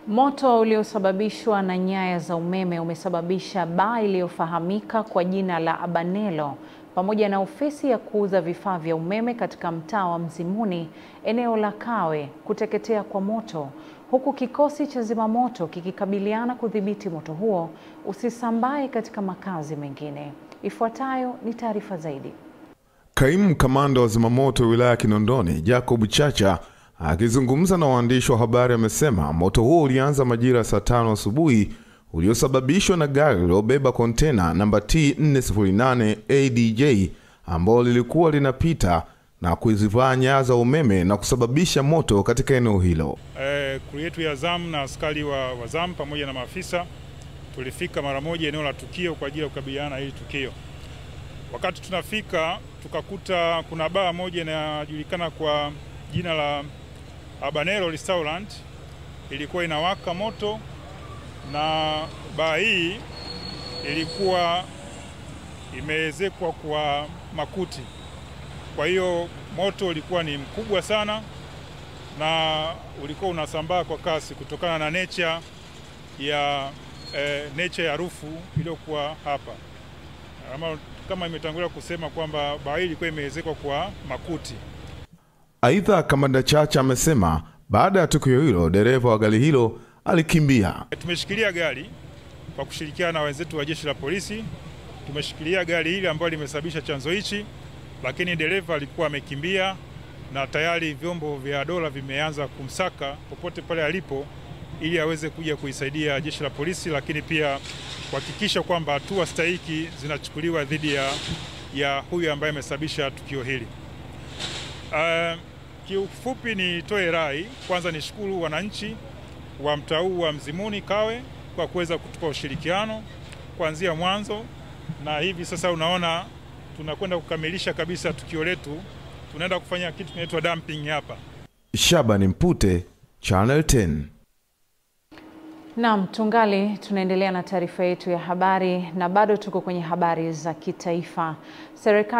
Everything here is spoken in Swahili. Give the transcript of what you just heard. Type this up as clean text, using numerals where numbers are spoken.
Moto uliosababishwa na nyaya za umeme umesababisha baa iliyofahamika kwa jina la Abanelo pamoja na ofisi ya kuuza vifaa vya umeme katika mtaa wa Mzimuni, eneo la Kawe, kuteketea kwa moto, huku kikosi cha zimamoto kikikabiliana kudhibiti moto huo usisambae katika makazi mengine. Ifuatayo ni taarifa zaidi. Kaimu kamanda wa zimamoto wilaya Kinondoni, Jacob Chacha, akizungumza na waandishi wa habari amesema moto huo ulianza majira saa 5 asubuhi uliosababishwa na gari lililobeba kontena namba T408 ADJ ambalo lilikuwa linapita na kuzivaa nyaya za umeme na kusababisha moto katika eneo hilo. Crew yetu ya zamu na askari wa zamu pamoja na maafisa tulifika mara moja eneo la tukio kwa ajili ya kukabiliana na hili tukio. Wakati tunafika tukakuta kuna baa moja inajulikana kwa jina la Abanelo Restaurant ilikuwa inawaka moto, na baa hii ilikuwa imeezekwa kwa makuti. Kwa hiyo moto ulikuwa ni mkubwa sana na ulikuwa unasambaa kwa kasi kutokana na nature ya harufu iliyokuwa hapa. Kama imetangulia kusema kwamba baa hii ilikuwa imeezekwa kwa makuti. Aidha, kamanda Chacha amesema baada ya tukio hilo dereva wa gari hilo alikimbia. Tumeshikilia gari kwa kushirikiana na wenzetu wa jeshi la polisi. Tumeshikilia gari hili ambalo limesababisha chanzo hichi, lakini dereva alikuwa amekimbia na tayari vyombo vya dola vimeanza kumsaka popote pale alipo ili aweze kuja kuisaidia jeshi la polisi, lakini pia kuhakikisha kwamba hatua stahiki zinachukuliwa dhidi ya huyu ambaye amesababisha tukio hili. Kiufupi nitoe rai, kwanza nishukuru wananchi wa mtaa wa Mzimuni Kawe kwa kuweza kutupa ushirikiano kuanzia mwanzo, na hivi sasa unaona tunakwenda kukamilisha kabisa tukio letu. Tunaenda kufanya kitu kinaitwa dumping hapa. Shabani Mpute, Channel 10. Naam, tungali tunaendelea na taarifa yetu ya habari na bado tuko kwenye habari za kitaifa. Serikali